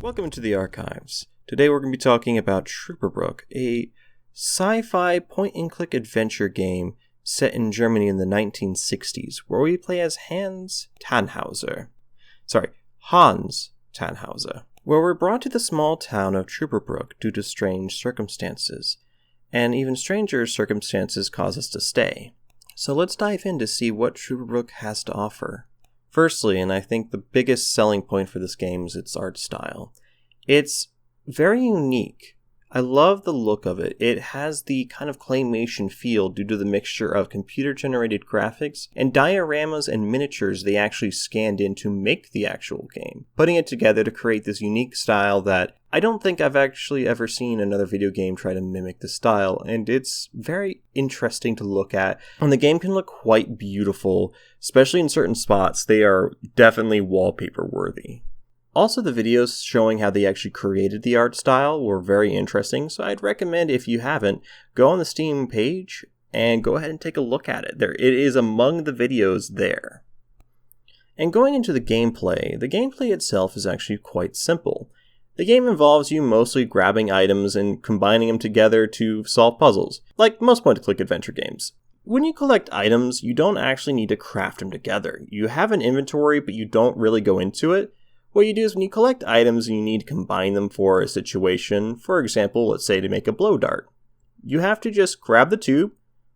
Welcome to the archives. Today we're going to be talking about Truberbrook, a sci-fi point-and-click adventure game set in Germany in the 1960s, where we play as Hans Tannhauser, where we're brought to the small town of Truberbrook due to strange circumstances, and even stranger circumstances cause us to stay. So let's dive in to see what Truberbrook has to offer. Firstly, and I think the biggest selling point for this game is its art style. It's very unique. I love the look of it. It has the kind of claymation feel due to the mixture of computer-generated graphics and dioramas and miniatures they actually scanned in to make the actual game, putting it together to create this unique style that I don't think I've actually ever seen another video game try to mimic the style, and it's very interesting to look at. And the game can look quite beautiful, especially in certain spots. They are definitely wallpaper worthy. Also, the videos showing how they actually created the art style were very interesting, so I'd recommend, if you haven't, go on the Steam page and go ahead and take a look at it. It is among the videos there. And going into the gameplay itself is actually quite simple. The game involves you mostly grabbing items and combining them together to solve puzzles, like most point-and-click adventure games. When you collect items, you don't actually need to craft them together. You have an inventory, but you don't really go into it. What you do is when you collect items and you need to combine them for a situation, for example, let's say to make a blow dart, you have to just grab the tube,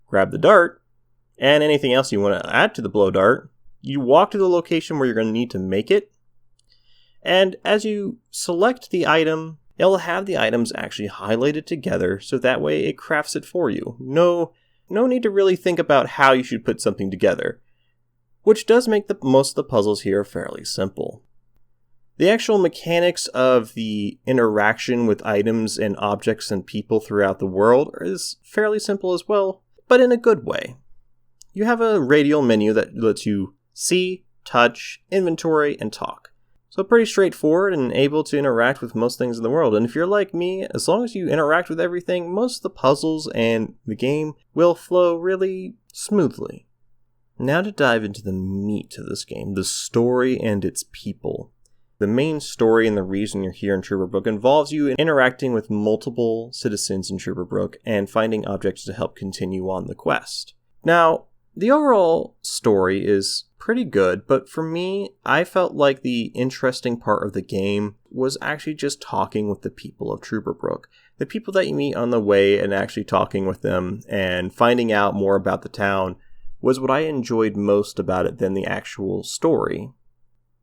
grab the dart, and anything else you want to add to the blow dart. You walk to the location where you're going to need to make it, and as you select the item, it'll have the items actually highlighted together, so that way it crafts it for you. No need to really think about how you should put something together, which does make most of the puzzles here fairly simple. The actual mechanics of the interaction with items and objects and people throughout the world is fairly simple as well, but in a good way. You have a radial menu that lets you see, touch, inventory, and talk. So pretty straightforward and able to interact with most things in the world. And if you're like me, as long as you interact with everything, most of the puzzles and the game will flow really smoothly. Now to dive into the meat of this game, the story and its people. The main story and the reason you're here in Truberbrook involves you interacting with multiple citizens in Truberbrook and finding objects to help continue on the quest. Now, the overall story is pretty good, but for me, I felt like the interesting part of the game was actually just talking with the people of Truberbrook. The people that you meet on the way and actually talking with them and finding out more about the town was what I enjoyed most about it than the actual story.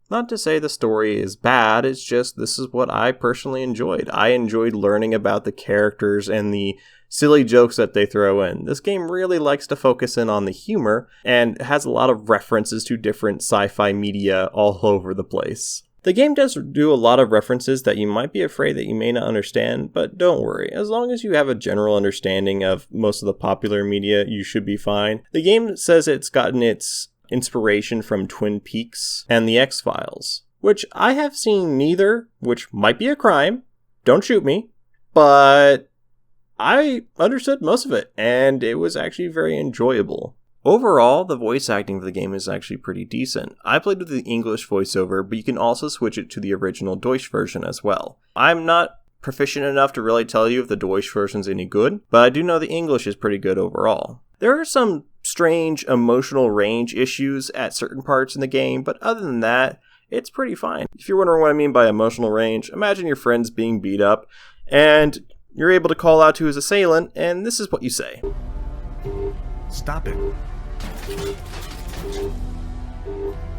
Not to say the story is bad, it's just this is what I personally enjoyed. I enjoyed learning about the characters and the silly jokes that they throw in. This game really likes to focus in on the humor and has a lot of references to different sci-fi media all over the place. The game does do a lot of references that you might be afraid that you may not understand, but don't worry. As long as you have a general understanding of most of the popular media, you should be fine. The game says it's gotten its inspiration from Twin Peaks and the X-Files, which I have seen neither, which might be a crime. Don't shoot me. But I understood most of it, and it was actually very enjoyable. Overall, the voice acting for the game is actually pretty decent. I played with the English voiceover, but you can also switch it to the original Deutsch version as well. I'm not proficient enough to really tell you if the Deutsch version's any good, but I do know the English is pretty good overall. There are some strange emotional range issues at certain parts in the game, but other than that, it's pretty fine. If you're wondering what I mean by emotional range, imagine your friend's being beat up, and you're able to call out to his assailant, and this is what you say. Stop it.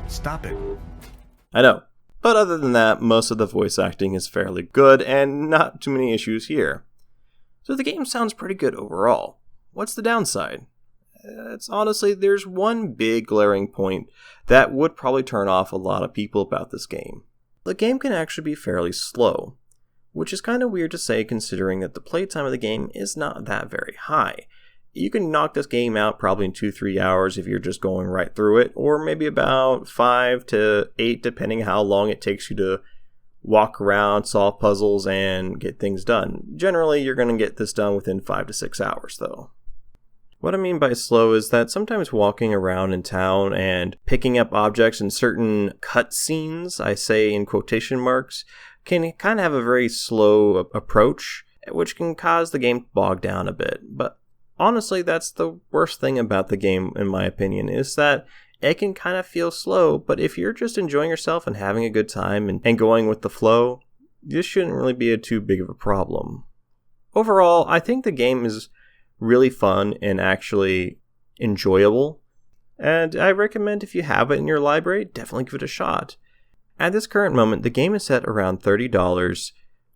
Stop it. I know. But other than that, most of the voice acting is fairly good, and not too many issues here. So the game sounds pretty good overall. What's the downside? It's honestly, there's one big glaring point that would probably turn off a lot of people about this game. The game can actually be fairly slow, which is kind of weird to say considering that the playtime of the game is not that very high. You can knock this game out probably in 2-3 hours if you're just going right through it, or maybe about 5 to 8 depending how long it takes you to walk around, solve puzzles, and get things done. Generally, you're going to get this done within 5 to 6 hours though. What I mean by slow is that sometimes walking around in town and picking up objects in certain cutscenes, I say in quotation marks, can kind of have a very slow approach, which can cause the game to bog down a bit. But honestly, that's the worst thing about the game, in my opinion, is that it can kind of feel slow, but if you're just enjoying yourself and having a good time and going with the flow, this shouldn't really be too big of a problem. Overall, I think the game is really fun and actually enjoyable, and I recommend if you have it in your library, definitely give it a shot. At this current moment, the game is set around $30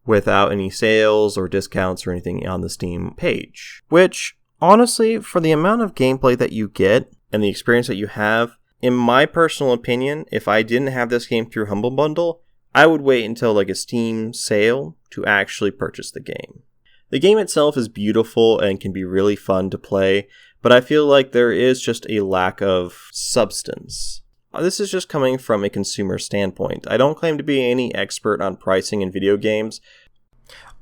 without any sales or discounts or anything on the Steam page, which honestly, for the amount of gameplay that you get and the experience that you have, in my personal opinion, if I didn't have this game through Humble Bundle, I would wait until like a Steam sale to actually purchase the game. The game itself is beautiful and can be really fun to play, but I feel like there is just a lack of substance. This is just coming from a consumer standpoint. I don't claim to be any expert on pricing in video games.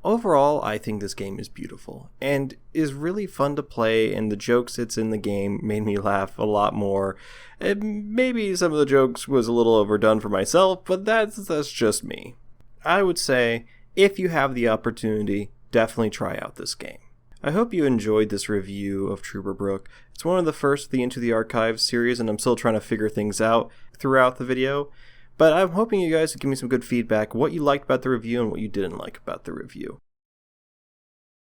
Overall, I think this game is beautiful and is really fun to play, and the jokes that's in the game made me laugh a lot more. And maybe some of the jokes was a little overdone for myself, but that's just me. I would say, if you have the opportunity, definitely try out this game. I hope you enjoyed this review of Truberbrook. It's one of the first of the Into the Archives series, and I'm still trying to figure things out throughout the video. But I'm hoping you guys will give me some good feedback, what you liked about the review and what you didn't like about the review.